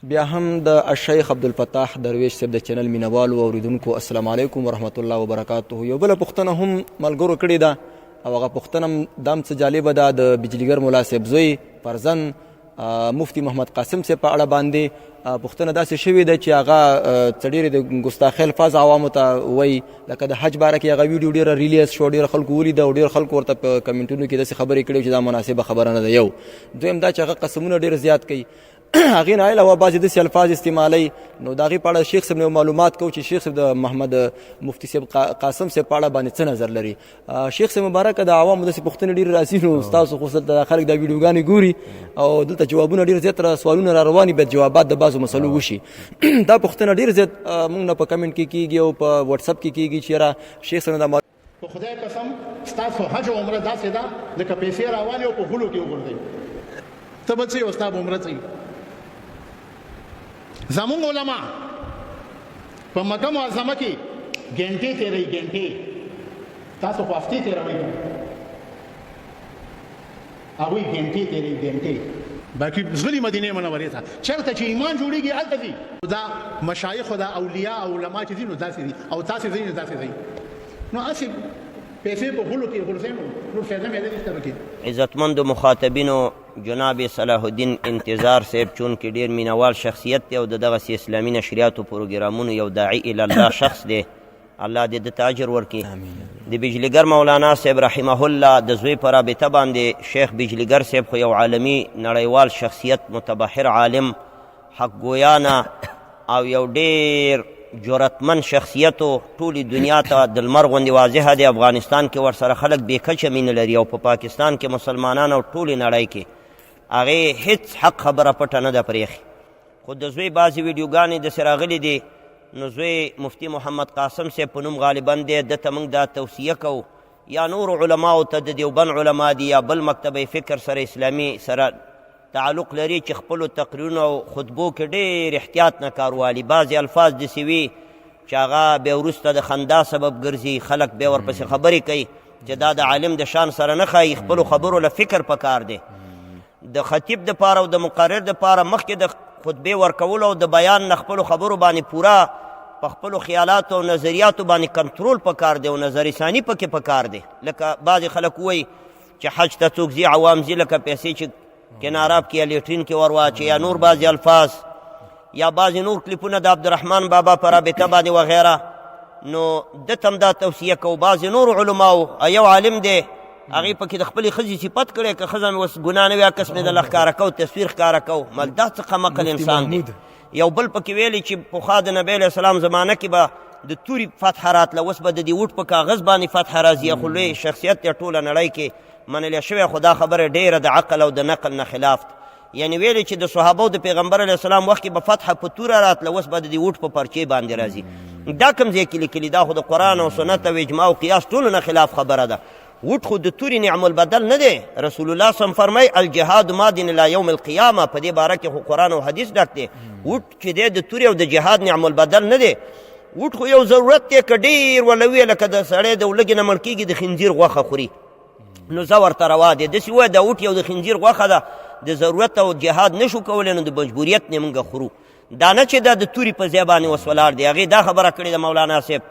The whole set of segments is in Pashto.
بیا هم د الشیخ عبدالفتاح درویش صاحب د چینل مینوالو او اوریدونکو السلام علیکم ورحمت الله وبرکاته. یو بله پوښتنه هم ملګرو کړې ده او هغه پوښتنه هم دا هم څه جالبه ده د بجلیګر ملا صاحب زوی فرزند مفتی محمد قاسم صاحب په اړه باندې پوښتنه داسې شوې ده چې هغه څه ډېرې د ګستاخۍ الفاظ عوامو ته وایي، لکه د حج باره کې هغه ویډیو ډېره ریلیز شو، ډېر خلکو ولیده او ډېر خلکو ورته په کمنټونو کې داسې خبرې کړې چې دا مناسبه خبره نه ده. یو دویم دا چې هغه قسمونه ډېر زیات کوي، هغې نه علاوه بعضې داسې الفاظ استعمالوي. نو د هغې په اړه شیخ صاحب نه معلومات کوو چې شیخ صاحب د محمد مفتی صاحب قاسم صاحب په اړه باندې څه نظر لري. شیخ صاحب مبارکه د عوامو داسې پوښتنې ډېرې راځي، نو ستاسو خو دلته خلک دا ویډیوګانې ګوري او دلته جوابونه ډېر زیات سوالونه را روان باید جوابات د بعضو مسلو وشي. دا پوښتنه ډېر زیات موږ نه په کمنټ کې کېږي او په واتساپ کې کېږي چې یاره شیخ صاحب دا په خدای قسم ستاسو حج او عمره داسې ده لکه پیسې راوالې او په غولو کې وګرځئ. ته به څه او ستا به عمره څه. زمونږ علما په مکه معظمه کې ګنټې تېروي، ګنټې. تاسو خو هفتې تېروئ، هغوی ګنټې تېروي، ګنټې. باقي زغلي مدینې منورې ته چېرته چې ایمان جوړېږي هلته ځي. دا مشایخ او دا اولیاء او علما چې دي نو داسې دي او تاسې ځئ نو داسې ځئ. نو هسې پیسې په غولو کې غورځئ نو نور فایده مې نشته پکې. عزتمندو مخاطبینو، جناب صلاح الدین انتظار صاحب چونکې ډېر مینوال شخصیت دی او د دغسې اسلامي نشریاتو پروګرامونو یو داعي الله شخص دی، الله دې د اجر ورکړي. د بجلیګر مولانا صاحب رحمه الله د زوی په رابطه باندې شیخ بجلیګر صاحب خو یو عالمي نړیوال شخصیت، متبحر عالم، حق ګویانه او یو ډېر جرأتمن شخصیت و ټولې دنیا ته د لمر غوندې واضحه دی. افغانستان کې ورسره خلک بې کچه مینه لري او په پاکستان کې مسلمانان او ټولې نړۍ کې هغې هېڅ حق خبره پټه نه ده پرېښې. خو د زوی بعضې ویډیوګانې داسې راغلي دي، نو زوی مفتی محمد قاسم صاحب په نوم غالبا دی، ده ته موږ دا توصیه کوو یا نورو علماو ته، د دیوبند علما دي یا بل مکتبه فکر سره اسلامي سره تعلق لري، چې خپلو تقریرونو او خطبو کې ډېر احتیاط نه کار والي. بعضې الفاظ داسې وي چې هغه بیا وروسته د خندا سبب ګرځي، خلک بیا ورپسې خبرې کوي چې دا د عالم د شان سره نه ښایي. خپلو خبرو له فکر پکار دی. د خطیب دپاره او د مقرر دپاره مخکې د خطبې ورکولو او د بیان نه خپلو خبرو باندې پوره په خپلو خیالاتو او نظریاتو باندې کنټرول پکار دی او نظر ثاني پکې پکار دی. لکه بعضې خلک وایي چې حج ته څوک ځي عوام ځي، لکه پیسې چې کناراب کې یا لیټرین کې ورواچي، یا نور بعضې الفاظ یا بعضې نور کلیپونه د عبدالرحمن بابا په رابطه باندې وغیره. نو ده ته هم دا توصیه کوو. بعضې نور علماو، یو عالم دی هغې پکې د خپلې ښځې صفت کړی، که ښځه مې اوس ګناه نه وي عکس مې دله ښکاره کو، تصویر ښکاره کو، دا څه قمقل انسان دی. یو بل پکې ویلي چې پخوا د نبی علیه السلام زمانه کې به د تورې فتحه راتله، اوس به د دې وټ په کاغذ باندې فتحه راځي. خو لوی شخصیت دی ټوله نړۍ کې منلی شوی، خو دا خبره ډېره د عقل او د نقل نه خلاف ده. یعنې ویلې چې د صحابو د پیغمبر علیه السلام وخت کې به فتحه په توره راتله، اوس به د دې وټ په پرچې باندې راځي. دا کوم ځای کې لیکلي؟ دا خو د قرآن او سنت او اجماع او قیاس ټولو نه خلاف خبره ده. وټ خو د تورې نعم البدل نه دی. رسول الله صلی الله علیه وسلم فرمایي الجهاد مادن الی یوم القیامه. په دې باره کې خو قرآن او حدیث ډک دی. وټ چې دی د تورې او د جهاد نعم البدل نه دی. وټ خو یو ضرورت دی، که ډېر ولوي لکه د سړی د ولږې نه مړ کېږي د خنزیر غوښه خوري، نو زه ورته روا دی. داسې ووایه دا وټ یو د خنزیر غوښه ده، د ضرورت او جهاد نه شو کولی، نو د مجبوریت نه موږ خورو. دا نه چې دا د تورې په ځای باندې اوس ولاړ دی. هغې دا خبره کړې ده مولانا صاحب،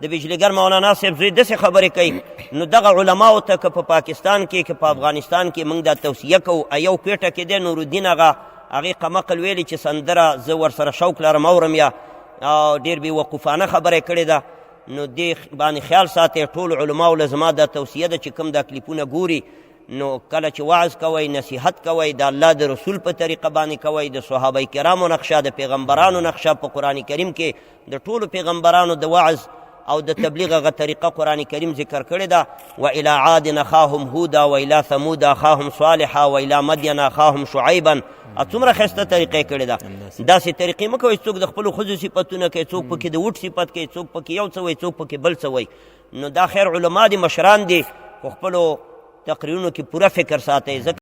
د بجلیګر مولانا صاحب زوی داسې خبرې کوي. نو دغه علماو ته که په پاکستان کې که په افغانستان کې موږ دا توصیه کوو. یو پیټه کې دی نورالدین هغې قمقل ویلي چې سندره زه ورسره شوق لرم اورم، یا ډېر بې وقوفانه خبره کړې ده. نو دې باندې خیال ساتئ. ټول علماو له زما دا توصیه ده چې کوم دا کلیپونه ګوري، نو کله چې وعظ کوئ، نصیحت کوئ، د الله د رسول په طریقه باندې کوئ، د صحابه کرامو نقشه، د پیغمبرانو نقشه. په قرآن کریم کې د ټولو پیغمبرانو د وعظ او د تبلیغ هغه طریقه قرآن کریم ذکر کړې ده. وإلى عاد أخاهم هودا وإلى ثمود أخاهم صالحا وإلى مدين أخاهم شعيبا. څومره ښایسته طریقې کړې ده. داسې طریقې مه کوئ څوک د خپلو ښځو صفتونه کوي، څوک پکې د وټ صفت کوي، څوک پکې یو څه وایي، څوک پکې بل څه وایي. نو دا خیر علما دي، مشران دي، خو خپلو تقریرونو کې پوره فکر ساتئ.